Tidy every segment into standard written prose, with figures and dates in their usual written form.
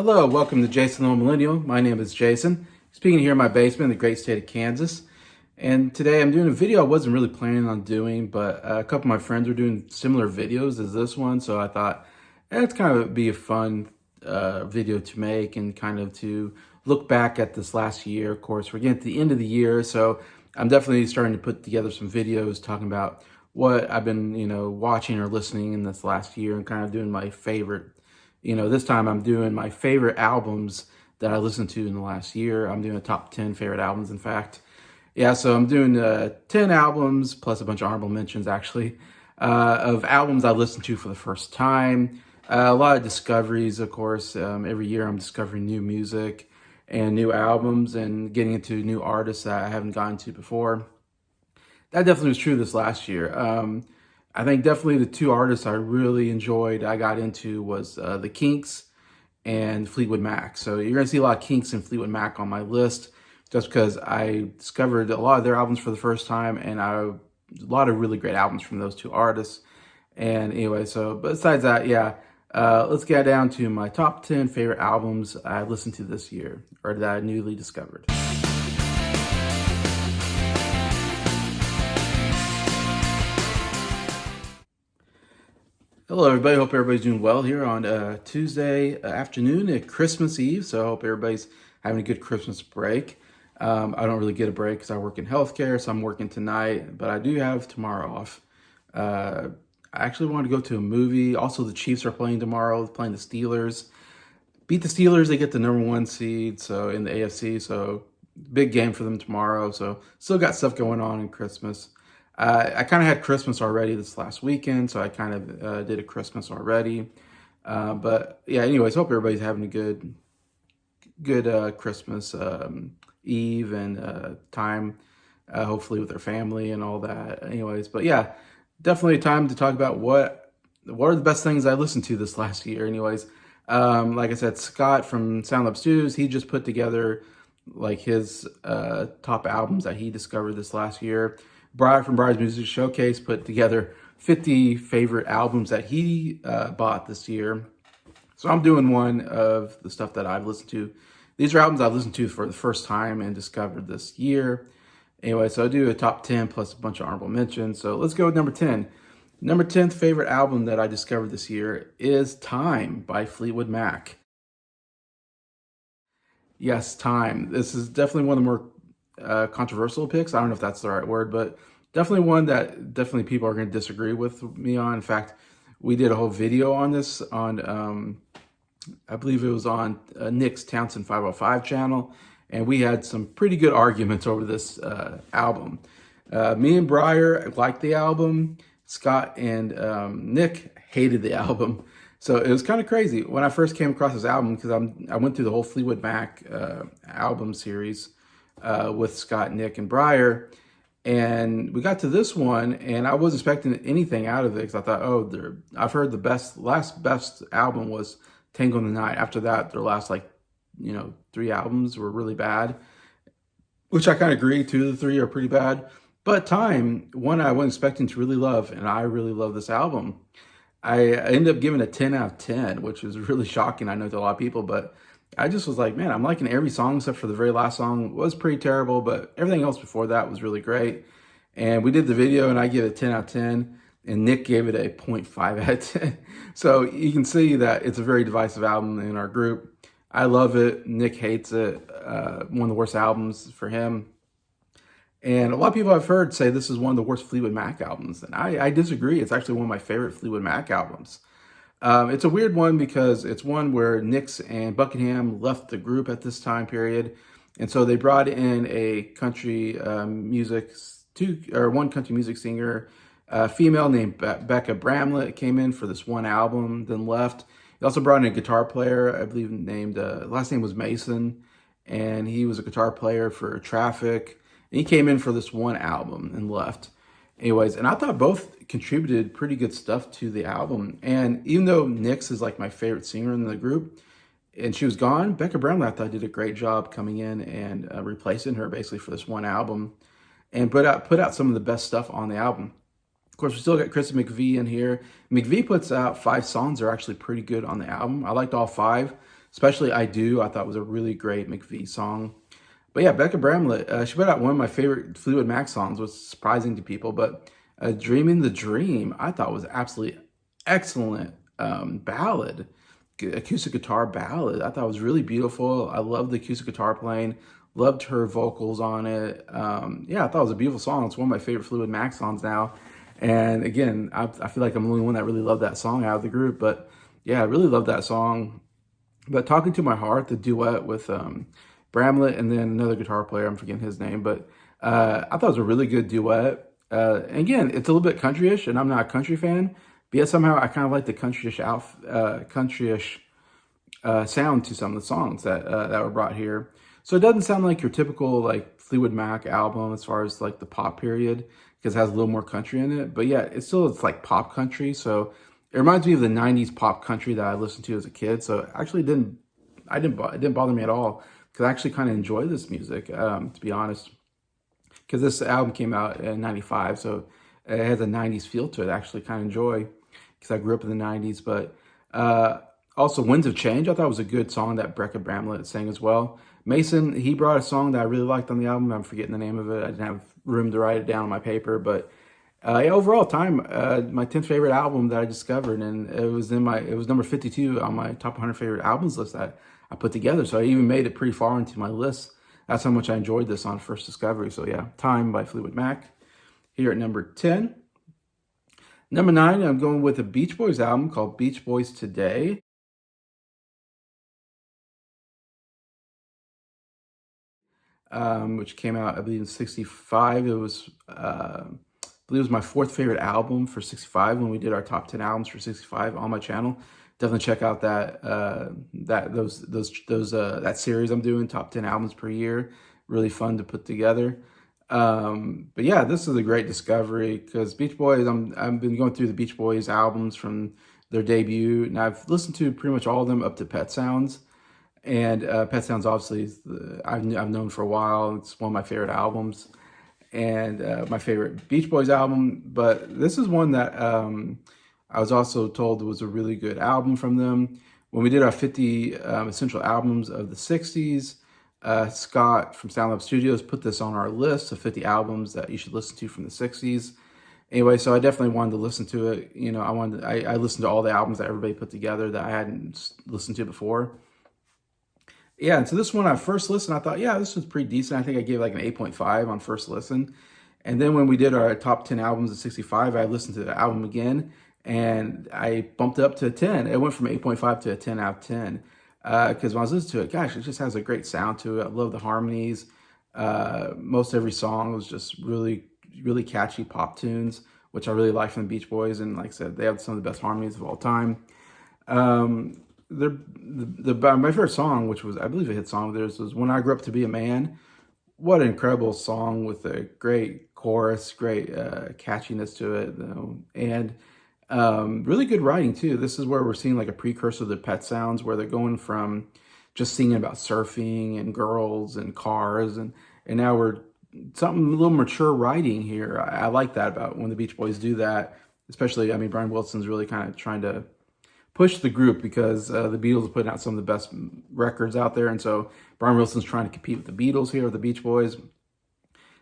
Hello, welcome to Jason the Old Millennial. My name is Jason, speaking here in my basement in the great state of Kansas. And today I'm doing a video I wasn't really planning on doing, but a couple of my friends are doing similar videos as this one, so I thought it's kind of be a fun video to make and kind of to look back at this last year. Of course, we're getting to the end of the year, so I'm definitely starting to put together some videos talking about what I've been, watching or listening in this last year and kind of doing my favorite. This time I'm doing my favorite albums that I listened to in the last year. I'm doing a top 10 favorite albums, in fact. Yeah, so I'm doing 10 albums plus a bunch of honorable mentions, actually, of albums I listened to for the first time. A lot of discoveries, of course. Every year I'm discovering new music and new albums and getting into new artists that I haven't gotten to before. That definitely was true this last year. I think definitely the two artists I really enjoyed, I got into was the Kinks and Fleetwood Mac. So you're going to see a lot of Kinks and Fleetwood Mac on my list just because I discovered a lot of their albums for the first time and a lot of really great albums from those two artists. And anyway, so besides that, yeah, let's get down to my top 10 favorite albums I listened to this year or that I newly discovered. Hello, everybody. Hope everybody's doing well here on Tuesday afternoon at Christmas Eve. So I hope everybody's having a good Christmas break. I don't really get a break because I work in healthcare, so I'm working tonight, but I do have tomorrow off. I actually want to go to a movie. Also, the Chiefs are playing tomorrow, playing the Steelers. Beat the Steelers, they get the #1 seed so in the AFC, so big game for them tomorrow. So still got stuff going on in Christmas. I kind of had Christmas already this last weekend, so I kind of did a Christmas already. But yeah, anyways, hope everybody's having a good Christmas Eve and time, hopefully with their family and all that. Anyways, but yeah, definitely time to talk about what are the best things I listened to this last year. Anyways, like I said, Scott from SoundLab Studios, he just put together like his top albums that he discovered this last year. Brian from Brian's Music Showcase put together 50 favorite albums that he bought this year. So I'm doing one of the stuff that I've listened to. These are albums I've listened to for the first time and discovered this year. Anyway, so I do a top 10 plus a bunch of honorable mentions. So let's go with number 10. Number 10th favorite album that I discovered this year is Time by Fleetwood Mac. Yes, Time. This is definitely one of the more controversial picks. I don't know if that's the right word, but definitely one that definitely people are going to disagree with me on. In fact, we did a whole video on this on, I believe it was on Nick's Townsend 505 channel, and we had some pretty good arguments over this album. Me and Briar liked the album. Scott and Nick hated the album. So it was kind of crazy when I first came across this album because I went through the whole Fleetwood Mac album series with Scott, Nick, and Briar. And we got to this one, and I wasn't expecting anything out of it because I thought, I've heard the last best album was Tango in the Night. After that, their last 3 albums were really bad, which I kind of agree. 2 of the 3 are pretty bad. But Time, one I wasn't expecting to really love, and I really love this album. I ended up giving it a 10 out of 10, which was really shocking, I know, to a lot of people, but I just was like, man, I'm liking every song except for the very last song. It was pretty terrible, but everything else before that was really great. And we did the video, and I gave it a 10 out of 10, and Nick gave it a 0.5 out of 10. So you can see that it's a very divisive album in our group. I love it. Nick hates it. One of the worst albums for him. And a lot of people I've heard say this is one of the worst Fleetwood Mac albums. And I disagree. It's actually one of my favorite Fleetwood Mac albums. It's a weird one because it's one where Nix and Buckingham left the group at this time period. And so they brought in a country one country music singer, a female named Becca Bramlett came in for this one album, then left. They also brought in a guitar player, I believe named, last name was Mason, and he was a guitar player for Traffic. And he came in for this one album and left. Anyways, and I thought both contributed pretty good stuff to the album. And even though Nix is like my favorite singer in the group, and she was gone, Becca Bramlett, I thought, did a great job coming in and replacing her basically for this one album, and put out some of the best stuff on the album. Of course, we still got Chris McVie in here. McVie puts out 5 songs that are actually pretty good on the album. I liked all 5. especially I Do. I thought was a really great McVie song. But yeah, Becca Bramlett, she put out one of my favorite Fleetwood Mac songs, was surprising to people, but Dreaming the Dream, I thought was absolutely excellent ballad, acoustic guitar ballad. I thought it was really beautiful. I loved the acoustic guitar playing, loved her vocals on it. Yeah, I thought it was a beautiful song. It's one of my favorite Fleetwood Mac songs now. And again, I feel like I'm the only one that really loved that song out of the group, but yeah, I really love that song. But Talking to My Heart, the duet with Bramlett and then another guitar player, I'm forgetting his name, but I thought it was a really good duet. Again, it's a little bit countryish, and I'm not a country fan, but yet somehow I kind of like the countryish sound to some of the songs that were brought here. So it doesn't sound like your typical like Fleetwood Mac album as far as like the pop period, because it has a little more country in it. But yeah, it's like pop country. So it reminds me of the '90s pop country that I listened to as a kid. So actually it didn't bother me at all, because I actually kind of enjoy this music, to be honest. Because this album came out in '95, so it has a '90s feel to it. I actually kind of enjoy, because I grew up in the '90s. But also, Winds of Change, I thought was a good song that Becca Bramlett sang as well. Mason, he brought a song that I really liked on the album. I'm forgetting the name of it. I didn't have room to write it down on my paper. But yeah, overall, my 10th favorite album that I discovered, and it was number 52 on my top 100 favorite albums list that I put together. So I even made it pretty far into my list. That's how much I enjoyed this on first discovery. So yeah, Time by Fleetwood Mac here at number 10. Number 9, I'm going with a Beach Boys album called Beach Boys Today. Which came out, I believe, in '65. I believe it was my fourth favorite album for '65 when we did our top 10 albums for '65 on my channel. Definitely check out that series I'm doing, top 10 albums per year. Really fun to put together. But yeah, this is a great discovery, because Beach Boys, I've been going through the Beach Boys albums from their debut, and I've listened to pretty much all of them up to Pet Sounds. And Pet Sounds obviously I've known for a while. It's one of my favorite albums, and my favorite Beach Boys album. But this is one that I was also told was a really good album from them. When we did our 50 essential albums of the '60s, Scott from SoundLab Studios put this on our list of 50 albums that you should listen to from the '60s. Anyway, so I definitely wanted to listen to it. You know, I listened to all the albums that everybody put together that I hadn't listened to before. Yeah, and so this one, I first listened, I thought, yeah, this was pretty decent. I think I gave like an 8.5 on first listen. And then when we did our top 10 albums of '65, I listened to the album again, and I bumped it up to a 10. It went from 8.5 to a 10 out of 10. Because when I was listening to it, gosh, it just has a great sound to it. I love the harmonies. Most every song was just really, really catchy pop tunes, which I really like from the Beach Boys. And like I said, they have some of the best harmonies of all time. My favorite song, which was, I believe, a hit song of theirs, was When I Grew Up to Be a Man. What an incredible song with a great chorus, great catchiness to it, and really good writing too. This is where we're seeing like a precursor to the Pet Sounds, where they're going from just singing about surfing and girls and cars, and now we're something a little mature writing here. I like that about when the Beach Boys do that, especially, I mean, Brian Wilson's really kind of trying to push the group, because the Beatles are putting out some of the best records out there, and so Brian Wilson's trying to compete with the Beatles here, with the Beach Boys.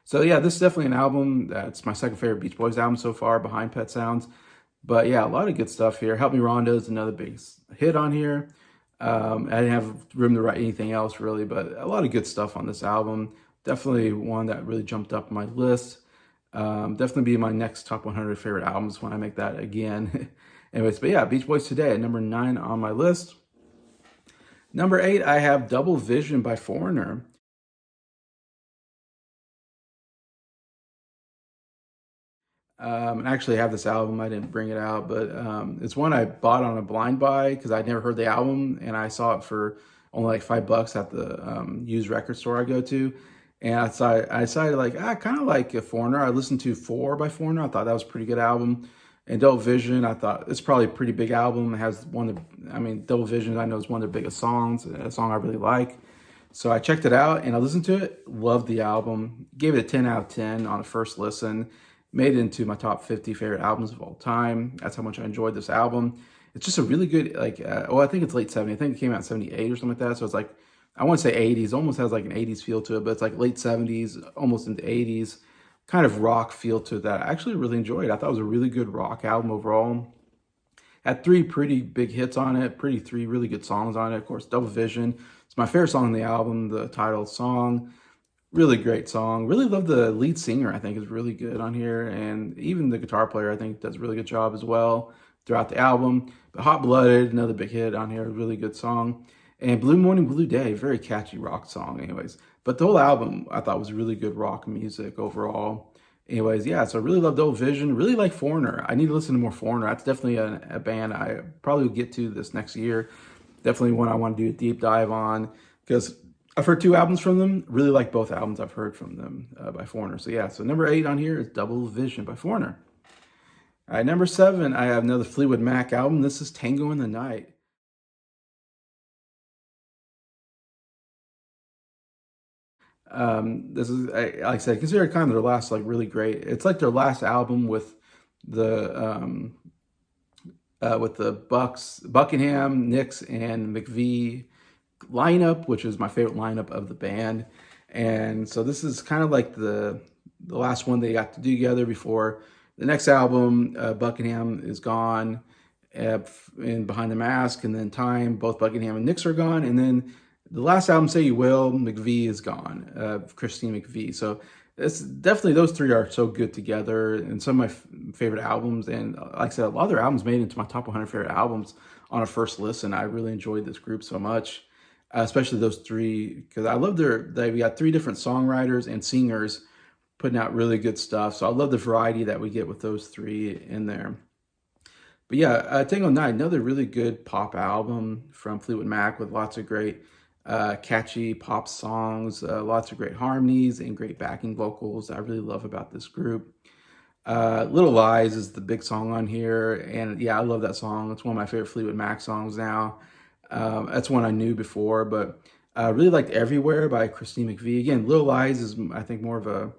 So yeah, this is definitely an album that's my second favorite Beach Boys album so far, behind Pet Sounds. But yeah, a lot of good stuff here. Help Me Rhonda is another big hit on here. I didn't have room to write anything else really, but a lot of good stuff on this album. Definitely one that really jumped up my list. Definitely be my next top 100 favorite albums when I make that again. Anyways, but yeah, Beach Boys Today at number 9 on my list. Number 8, I have Double Vision by Foreigner. I actually have this album. I didn't bring it out, but it's one I bought on a blind buy, because I'd never heard the album, and I saw it for only like $5 at the used record store I go to. And I decided like, I kind of like a Foreigner. I listened to 4 by Foreigner. I thought that was a pretty good album. And Double Vision, I thought it's probably a pretty big album. It has Double Vision, I know, is one of their biggest songs, a song I really like. So I checked it out and I listened to it, loved the album, gave it a 10 out of 10 on a first listen, made it into my top 50 favorite albums of all time. That's how much I enjoyed this album. It's just a really good, like, I think it's late 70s. I think it came out in 78 or something like that. So it's like, I want to say 80s, almost has like an 80s feel to it, but it's like late 70s, almost into 80s, kind of rock feel to that. I actually really enjoyed. I thought it was a really good rock album overall. Had three pretty big hits on it, three really good songs on it. Of course, Double Vision. It's my favorite song on the album, the title song. Really great song. Really love the lead singer, I think, is really good on here. And even the guitar player, I think, does a really good job as well throughout the album. But Hot Blooded, another big hit on here, really good song. And Blue Morning, Blue Day, very catchy rock song, anyways. But the whole album, I thought, was really good rock music overall. Anyways, yeah, so I really love Old Vision. Really like Foreigner. I need to listen to more Foreigner. That's definitely a band I probably will get to this next year. Definitely one I want to do a deep dive on because I've heard two albums from them. Really like both albums I've heard from them by Foreigner. So yeah, so number 8 on here is Double Vision by Foreigner. All right, number 7, I have another Fleetwood Mac album. This is Tango in the Night. This is, like I said, consider it kind of their last, like, really great. It's like their last album the with the Buckingham, Nicks, and McVie lineup, which is my favorite lineup of the band. And so this is kind of like the last one they got to do together before the next album. Buckingham is gone, in Behind the Mask, and then Time. Both Buckingham and Nicks are gone, and then the last album, Say You Will, McVie is gone, Christine McVie. So it's definitely, those three are so good together, and some of my favorite albums. And like I said, a lot of their albums made it into my top 100 favorite albums on a first listen. I really enjoyed this group so much, especially those three, because I love we got three different songwriters and singers putting out really good stuff. So I love the variety that we get with those three in there. But yeah, Tango Night, another really good pop album from Fleetwood Mac with lots of great, catchy pop songs, lots of great harmonies and great backing vocals I really love about this group. Little Lies is the big song on here, and yeah, I love that song. It's one of my favorite Fleetwood Mac songs now. That's one I knew before, but I really liked Everywhere by Christine McVie. Again, Little Lies is, I think, more of a,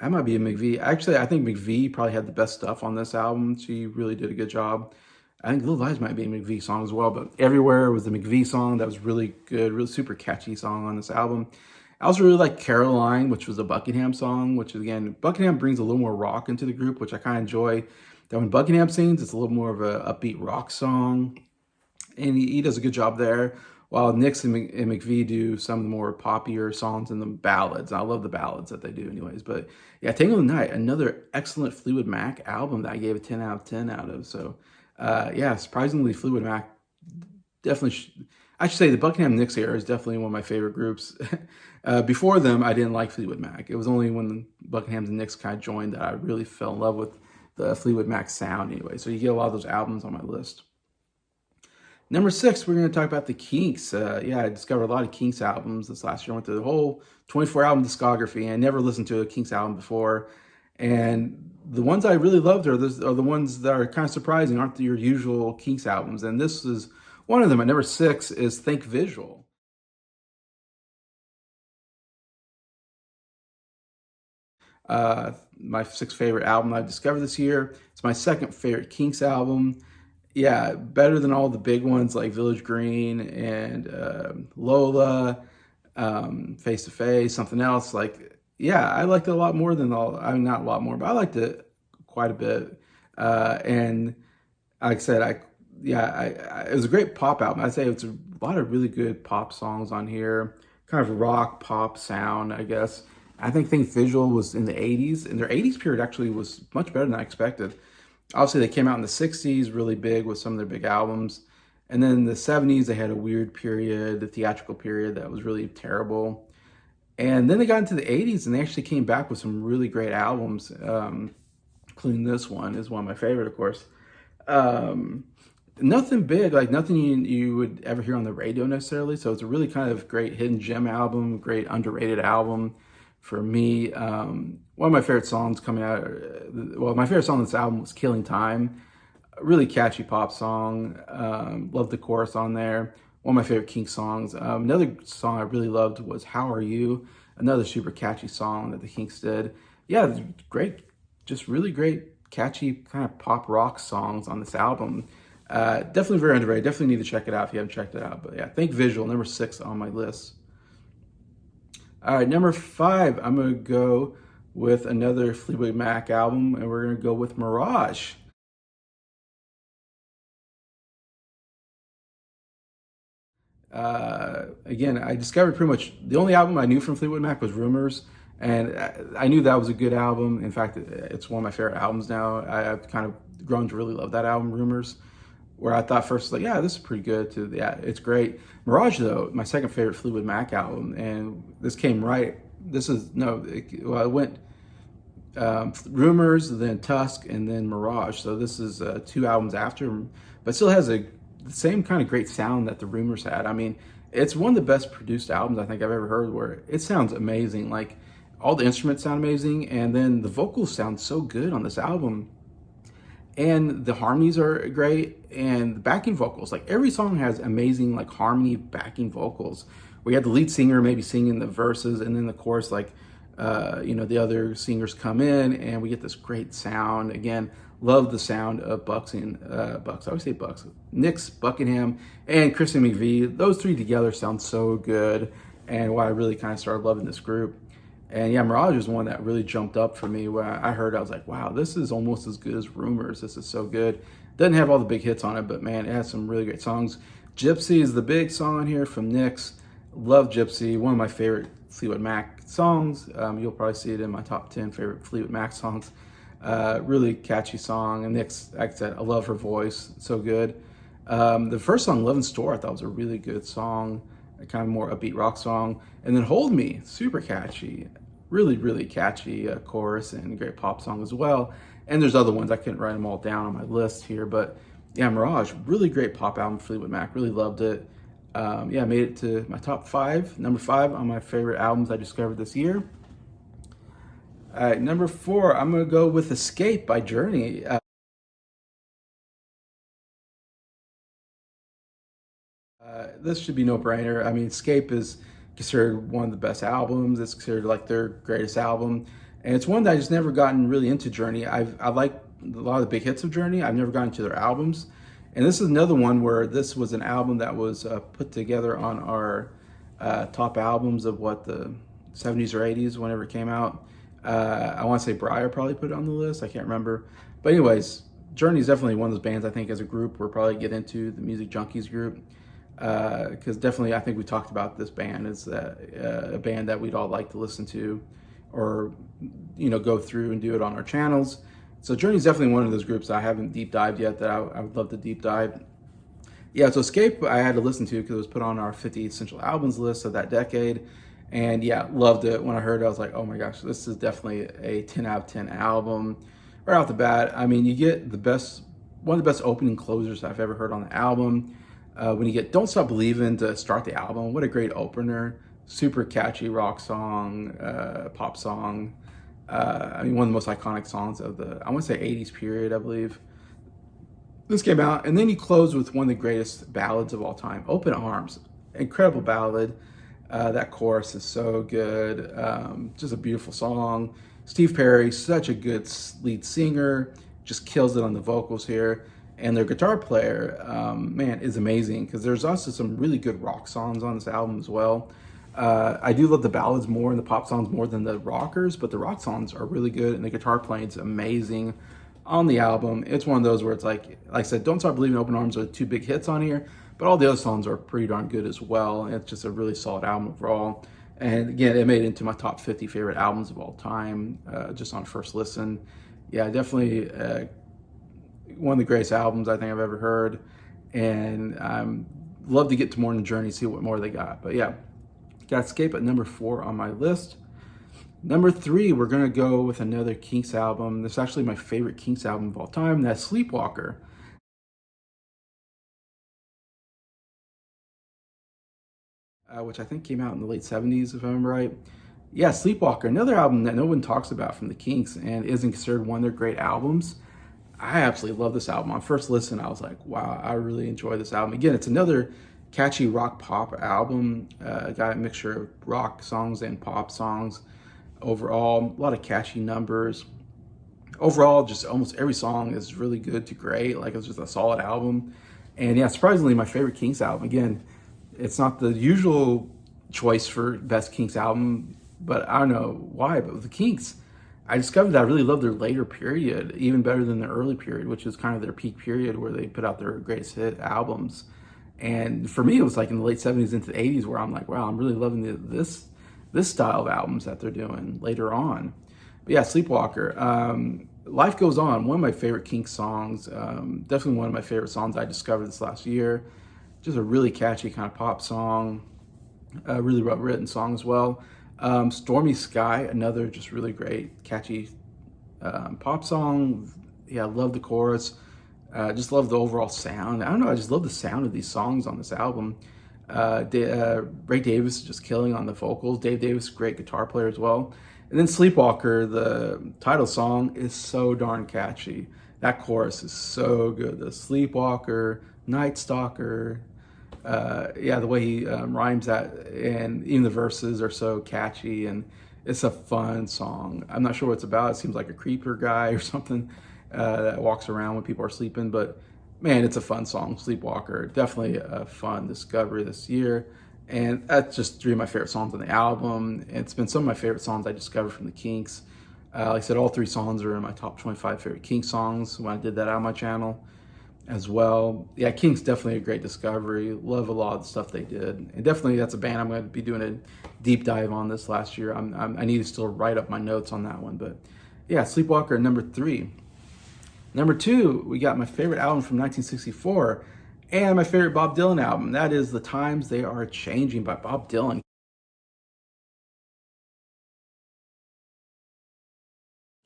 that might be a McVie. Actually, I think McVie probably had the best stuff on this album. She really did a good job. I think Little Lies might be a McVie song as well, but Everywhere was the McVie song that was really good, really super catchy song on this album. I also really like Caroline, which was a Buckingham song, which again, Buckingham brings a little more rock into the group, which I kind of enjoy. That when Buckingham sings, it's a little more of a upbeat rock song, and he does a good job there. While Nicks and McVie do some of the more poppier songs and the ballads. I love the ballads that they do anyways. But yeah, Tango of the Night, another excellent Fleetwood Mac album that I gave a 10 out of 10 out of. So yeah, surprisingly, Fleetwood Mac definitely, I should say the Buckingham Nicks era is definitely one of my favorite groups. Before them, I didn't like Fleetwood Mac. It was only when the Buckingham and Nicks kind of joined that I really fell in love with the Fleetwood Mac sound anyway. So you get a lot of those albums on my list. Number 6, we're going to talk about the Kinks. Yeah, I discovered a lot of Kinks albums this last year. I went through the whole 24 album discography, and I never listened to a Kinks album before. And the ones I really loved are the ones that are kind of surprising, aren't your usual Kinks albums. And this is one of them. At number 6 is Think Visual. My 6th favorite album I've discovered this year. It's my 2nd favorite Kinks album. Yeah, better than all the big ones like Village Green and Lola, Face to Face, something else. Like, yeah, I liked it a lot more than all. I mean, not a lot more, but I liked it quite a bit. And like I said, it was a great pop album. I'd say it's a lot of really good pop songs on here, kind of rock pop sound, I guess. I think Visual was in the 80s, and their 80s period actually was much better than I expected. Obviously, they came out in the 60s, really big with some of their big albums. And then in the 70s, they had a weird period, the theatrical period that was really terrible. And then they got into the 80s, and they actually came back with some really great albums, including this one is one of my favorite, of course. Nothing big, like nothing you would ever hear on the radio necessarily. So it's a really kind of great hidden gem album, great underrated album for me. One of my favorite songs coming out, well, my favorite song on this album was Killing Time. A really catchy pop song. Love the chorus on there. One of my favorite Kinks songs. Another song I really loved was How Are You? Another super catchy song that the Kinks did. Yeah, great, just really great, catchy kind of pop rock songs on this album. Definitely very underrated. Definitely need to check it out if you haven't checked it out. But yeah, Think Visual, number 6 on my list. All right, number 5, I'm gonna go with another Fleetwood Mac album, and we're gonna go with Mirage. Again, I discovered pretty much the only album I knew from Fleetwood Mac was Rumors, and I knew that was a good album. In fact, it's one of my favorite albums now. I've kind of grown to really love that album, Rumors, where I thought first, like, yeah, this is pretty good, to, yeah, it's great. Mirage, though, my second favorite Fleetwood Mac album, and this came right. This is, no, well, it went Rumors, then Tusk, and then Mirage. So this is 2 albums after, but still has the same kind of great sound that the Rumors had. I mean, it's one of the best produced albums I think I've ever heard, where it sounds amazing. Like, all the instruments sound amazing, and then the vocals sound so good on this album. And the harmonies are great, and the backing vocals, like every song has amazing like harmony backing vocals. We had the lead singer maybe singing the verses, and then the chorus, like the other singers come in, and we get this great sound. Again, love the sound of Bucks. I always say Bucks. Nix Buckingham and Christian McVie. Those 3 together sound so good, and why I really kind of started loving this group. And yeah, Mirage was one that really jumped up for me. When I heard it, I was like, wow, this is almost as good as Rumors. This is so good. Doesn't have all the big hits on it, but man, it has some really great songs. Gypsy is the big song on here from Nix. Love Gypsy, one of my favorite Fleetwood Mac songs. You'll probably see it in my top 10 favorite Fleetwood Mac songs. Really catchy song. And Nix, like I said, I love her voice. So good. The first song, Love in Store, I thought was a really good song. A kind of more upbeat rock song. And then Hold Me, super catchy. Really, really catchy chorus and great pop song as well. And there's other ones. I couldn't write them all down on my list here. But yeah, Mirage, really great pop album, Fleetwood Mac. Really loved it. Yeah, made it to my top 5. Number 5 on my favorite albums I discovered this year. All right, number 4, I'm going to go with Escape by Journey. This should be no brainer. I mean, Escape is considered one of the best albums. It's considered like their greatest album, and it's one that I just never gotten really into Journey. I like a lot of the big hits of Journey. I've never gotten into their albums, and this is another one where this was an album that was put together on our top albums of what, the 70s or 80s, whenever it came out. I want to say Briar probably put it on the list. I can't remember, but anyways, Journey is definitely one of those bands I think as a group we'll probably get into, the Music Junkies group. Because definitely I think we talked about this band as a band that we'd all like to listen to, or go through and do it on our channels. So Journey is definitely one of those groups I haven't deep dived yet that I would love to deep dive. Yeah, so Escape I had to listen to because it was put on our 50 essential albums list of that decade, and yeah, loved it. When I heard it, I was like, oh my gosh, this is definitely a 10 out of 10 album right off the bat. I mean, you get one of the best opening closers I've ever heard on the album. When you get Don't Stop Believin' to start the album, what a great opener. Super catchy rock song, pop song. I mean, one of the most iconic songs of the, I want to say 80s period, I believe. This came out, and then you close with one of the greatest ballads of all time, Open Arms. Incredible ballad. That chorus is so good. Just a beautiful song. Steve Perry, such a good lead singer, just kills it on the vocals here. And their guitar player, man, is amazing, because there's also some really good rock songs on this album as well. I do love the ballads more and the pop songs more than the rockers, but the rock songs are really good, and the guitar playing is amazing on the album. It's one of those where it's like I said, Don't Stop Believing, Open Arms are 2 big hits on here, but all the other songs are pretty darn good as well. And it's just a really solid album overall. And again, it made it into my top 50 favorite albums of all time, just on first listen. Yeah, definitely one of the greatest albums I think I've ever heard, and love to get to more in the Journey, see what more they got. But yeah, got Escape at number 4 on my list. Number 3, we're gonna go with another Kinks album. This is actually my favorite Kinks album of all time. That's Sleepwalker, which I think came out in the late 70s, if I'm right. Yeah, Sleepwalker, another album that no one talks about from the Kinks and isn't considered one of their great albums. I absolutely love this album. On first listen, I was like, wow, I really enjoy this album. Again, it's another catchy rock pop album. Got a mixture of rock songs and pop songs overall. A lot of catchy numbers. overall, just almost every song is really good to great. Like, it's just a solid album. And yeah, surprisingly, my favorite Kinks album. Again, it's not the usual choice for best Kinks album, but I don't know why. But with the Kinks, I discovered that I really love their later period, even better than the early period, which is kind of their peak period where they put out their greatest hit albums. And for me, it was like in the late 70s into the 80s where I'm like, wow, I'm really loving this style of albums that they're doing later on. But yeah, Sleepwalker. Life Goes On, one of my favorite Kinks songs. Definitely one of my favorite songs I discovered this last year. Just a really catchy kind of pop song. Really well written song as well. Stormy Sky, another just really great, catchy pop song. Yeah, I love the chorus. Just love the overall sound. I don't know, I just love the sound of these songs on this album. Ray Davis just killing on the vocals. Dave Davis, great guitar player as well. And then Sleepwalker, the title song, is so darn catchy. That chorus is so good. The Sleepwalker, Night Stalker. Yeah, the way he rhymes that, and even the verses are so catchy, and it's a fun song. I'm not sure what it's about. It seems like a creeper guy or something that walks around when people are sleeping, but man, it's a fun song, Sleepwalker. Definitely a fun discovery this year. And that's just three of my favorite songs on the album. And it's been some of my favorite songs I discovered from the Kinks. Like I said, all three songs are in my top 25 favorite Kinks songs when I did that on my channel as well. Yeah, Kinks definitely a great discovery. Love a lot of the stuff they did. And definitely that's a band I'm going to be doing a deep dive on this last year. I need to still write up my notes on that one. But yeah, Sleepwalker, number 3. Number 2, we got my favorite album from 1964 and my favorite Bob Dylan album. That is The Times They Are Changing by Bob Dylan.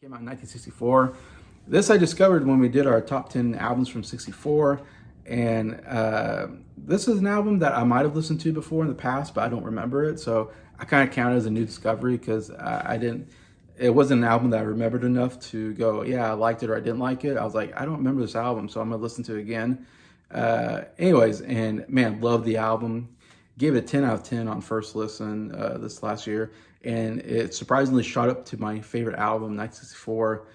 Came out in 1964. This I discovered when we did our top 10 albums from 64. And this is an album that I might have listened to before in the past, but I don't remember it. So I kind of count it as a new discovery because it wasn't an album that I remembered enough to go, yeah, I liked it or I didn't like it. I was like, I don't remember this album, so I'm going to listen to it again. Anyways, and man, love the album. Gave it a 10 out of 10 on first listen this last year. And it surprisingly shot up to my favorite album, 1964,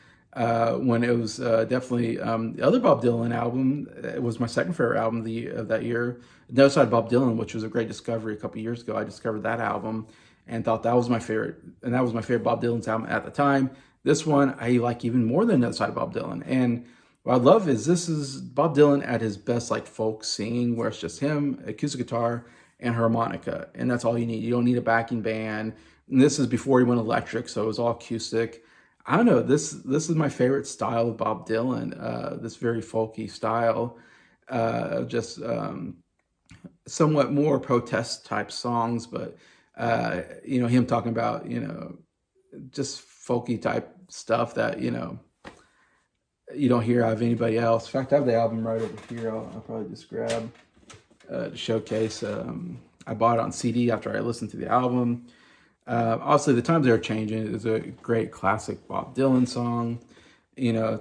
when it was definitely the other Bob Dylan album. It was my second favorite album of that year. No Side Bob Dylan, which was a great discovery a couple years ago. I discovered that album and thought that was my favorite. And that was my favorite Bob Dylan's album at the time. This one I like even more than No Side Bob Dylan. And what I love is this is Bob Dylan at his best, like folk singing, where it's just him, acoustic guitar, and harmonica. And that's all you need. You don't need a backing band. And this is before he went electric, so it was all acoustic. I don't know, this is my favorite style of Bob Dylan, this very folky style, just somewhat more protest type songs, but him talking about, just folky type stuff that, you don't hear out of anybody else. In fact, I have the album right over here. I'll probably just grab to showcase. I bought it on CD after I listened to the album. Obviously, The Times They Are Changing is a great classic Bob Dylan song, and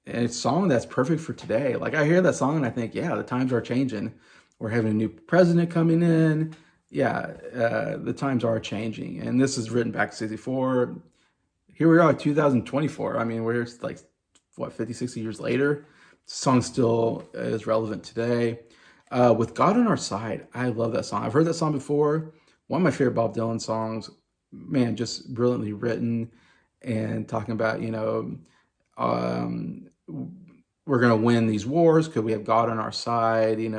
it's a song that's perfect for today. Like, I hear that song and I think, yeah, the times are changing. We're having a new president coming in. Yeah, the times are changing. And this is written back in 64. Here we are, 2024. I mean, we're like, 50, 60 years later? The song still is relevant today. With God on Our Side, I love that song. I've heard that song before. One of my favorite Bob Dylan songs. Man, just brilliantly written and talking about, we're going to win these wars because we have God on our side, and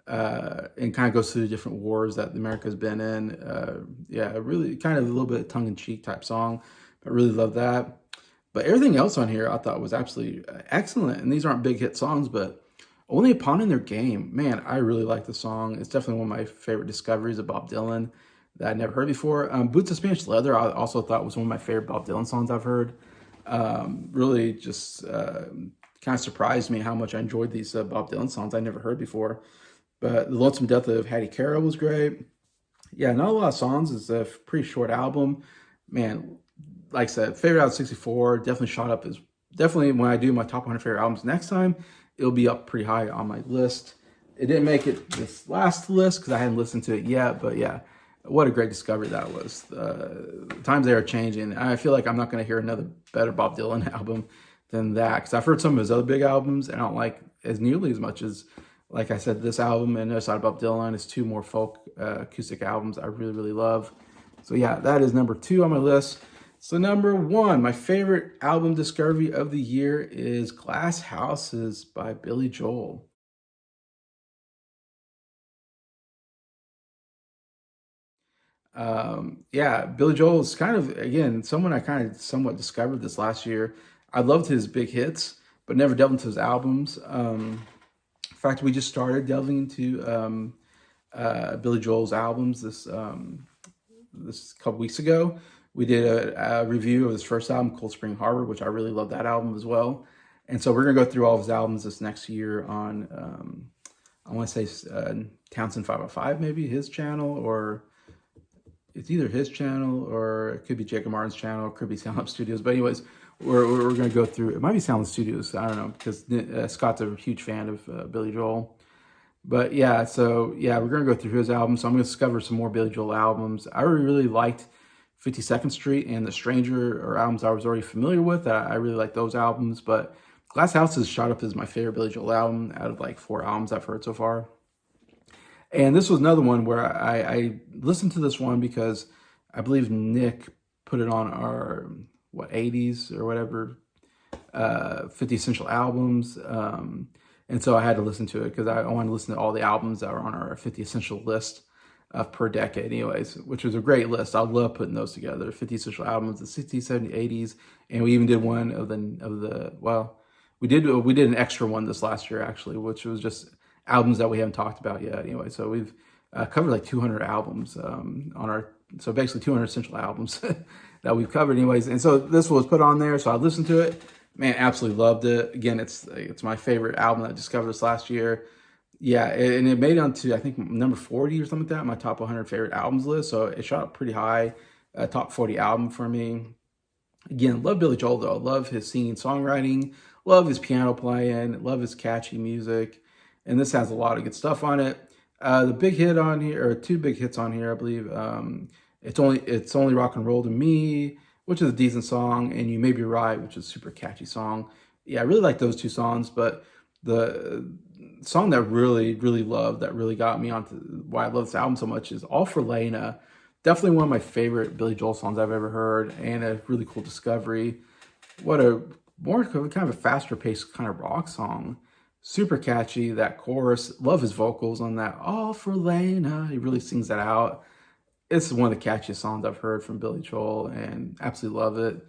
kind of goes through the different wars that America's been in. Yeah, really kind of a little bit tongue-in-cheek type song, but really love that. But everything else on here I thought was absolutely excellent. And these aren't big hit songs, but Only a Pawn in Their Game. Man, I really like the song. It's definitely one of my favorite discoveries of Bob Dylan that I'd never heard before. Boots of Spanish Leather, I also thought was one of my favorite Bob Dylan songs I've heard. Really just kind of surprised me how much I enjoyed these Bob Dylan songs I never heard before. But The Lonesome Death of Hattie Carroll was great. Yeah, not a lot of songs. It's a pretty short album. Man, like I said, favorite out of 64, definitely shot up. Is definitely when I do my top 100 favorite albums next time, it'll be up pretty high on my list. It didn't make it this last list because I hadn't listened to it yet, but yeah, what a great discovery that was. Times they are changing. I feel like I'm not going to hear another better Bob Dylan album than that, because I've heard some of his other big albums and I don't like as nearly as much as, like I said, this album and No Side of Bob Dylan is two more folk acoustic albums I really, really love. So yeah, that is number 2 on my list. So number 1, my favorite album discovery of the year is Glass Houses by Billy Joel. Yeah, Billy Joel is kind of, again, someone I kind of somewhat discovered this last year. I loved his big hits, but never delved into his albums. In fact, we just started delving into Billy Joel's albums this couple weeks ago. We did a review of his first album, Cold Spring Harbor, which I really love that album as well. And so we're gonna go through all of his albums this next year on I want to say Townsend 505, maybe his channel, or it's either his channel or it could be Jacob Martin's channel, it could be Sound Lab Studios. But anyways, we're going to go through, it might be Sound Lab Studios, I don't know, because Scott's a huge fan of Billy Joel. But yeah, so yeah, we're going to go through his albums. So I'm going to discover some more Billy Joel albums. I really liked 52nd Street and The Stranger, or albums I was already familiar with. I really like those albums, but Glass House has shot up as my favorite Billy Joel album out of like 4 albums I've heard so far. And this was another one where I listened to this one because I believe Nick put it on our, 80s or whatever, 50 Essential Albums. And so I had to listen to it because I wanted to listen to all the albums that were on our 50 Essential list per decade anyways, which was a great list. I love putting those together, 50 Essential Albums, the 60s, 70s, 80s. And we even did one of the well, we did an extra one this last year actually, which was just albums that we haven't talked about yet anyway. So we've covered like 200 albums on our, so basically 200 essential albums that we've covered anyways. And so this was put on there, so I listened to it. Man, absolutely loved it. Again, it's my favorite album that I discovered this last year. Yeah, and it made it onto, I think, number 40 or something like that, my top 100 favorite albums list. So it shot up pretty high, top 40 album for me. Again, love Billy Joel though. Love his singing, songwriting. Love his piano playing. Love his catchy music. And this has a lot of good stuff on it. The big hit on here, or 2 big hits on here, I believe. It's only rock and roll to me, which is a decent song, and You May Be Right, which is a super catchy song. Yeah, I really like those 2 songs, but the song that really, really loved, that really got me onto why I love this album so much is All for Lena. Definitely one of my favorite Billy Joel songs I've ever heard, and a really cool discovery. What a more kind of a faster paced kind of rock song. Super catchy, that chorus. Love his vocals on that. All for Lena. He really sings that out. It's one of the catchiest songs I've heard from Billy Joel, and absolutely love it.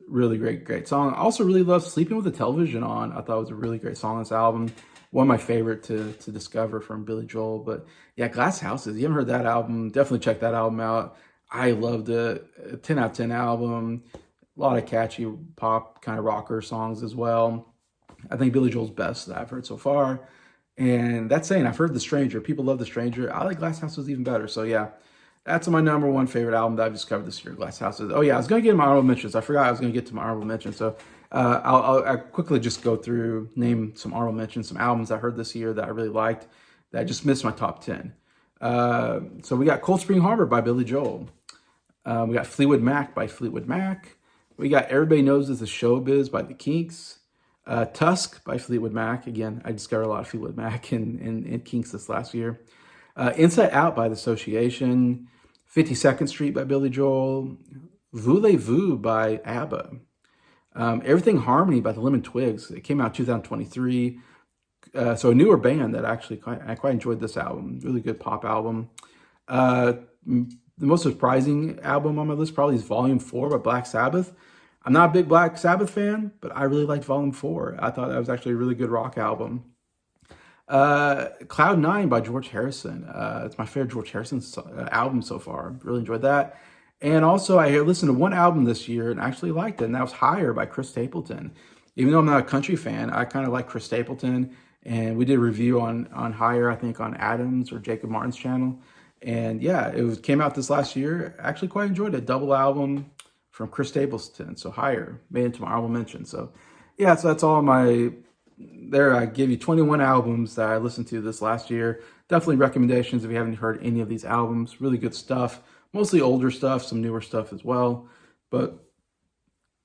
Really great song. I also really love Sleeping with the Television On. I thought it was a really great song on this album. One of my favorite to discover from Billy Joel. But yeah, Glass Houses. You haven't heard that album, definitely check that album out. I loved it. A 10 out of 10 album. A lot of catchy pop kind of rocker songs as well. I think Billy Joel's best that I've heard so far. And that's saying, I've heard The Stranger. People love The Stranger. I like Glass Houses even better. So yeah, that's my number 1 favorite album that I've discovered this year, Glass Houses. Oh yeah, I was going to get my honorable mentions. I forgot I was going to get to my honorable mentions. So I'll quickly just go through, name some honorable mentions, some albums I heard this year that I really liked that I just missed my top 10. So we got Cold Spring Harbor by Billy Joel. We got Fleetwood Mac by Fleetwood Mac. We got Everybody Knows This Is Showbiz by the Kinks. Tusk by Fleetwood Mac. Again, I discovered a lot of Fleetwood Mac and Kinks this last year. Inside Out by The Association. 52nd Street by Billy Joel. Voulez-Vous by ABBA. Everything Harmony by the Lemon Twigs. It came out 2023. So a newer band that actually I quite enjoyed this album. Really good pop album. The most surprising album on my list probably is Volume 4 by Black Sabbath. I'm not a big Black Sabbath fan, but I really liked Volume 4. I thought that was actually a really good rock album. Cloud 9 by George Harrison. It's my favorite George Harrison album so far. Really enjoyed that. And also, I listened to one album this year and actually liked it, and that was Higher by Chris Stapleton. Even though I'm not a country fan, I kind of like Chris Stapleton, and we did a review on Higher, I think, on Adam's or Jacob Martin's channel. And yeah, came out this last year. Actually quite enjoyed it. Double album from Chris Stapleton, so Higher, made into my honorable mention. So yeah, so that's all my, there I give you 21 albums that I listened to this last year definitely recommendations if you haven't heard any of these albums. Really good stuff, mostly older stuff, some newer stuff as well. But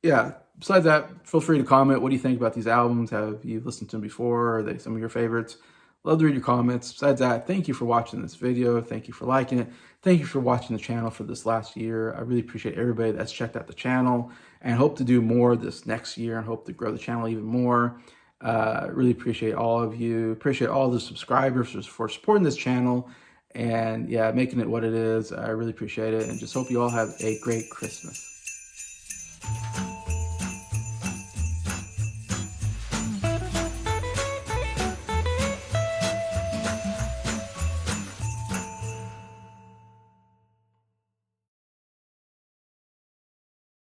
yeah, besides that, feel free to comment. What do you think about these albums? Have you listened to them before? Are they some of your favorites? Love to read your comments. Besides that, thank you for watching this video. Thank you for liking it. Thank you for watching the channel for this last year. I really appreciate everybody that's checked out the channel and hope to do more this next year and hope to grow the channel even more. Really appreciate all of you. Appreciate all the subscribers for supporting this channel and yeah, making it what it is. I really appreciate it and just hope you all have a great Christmas.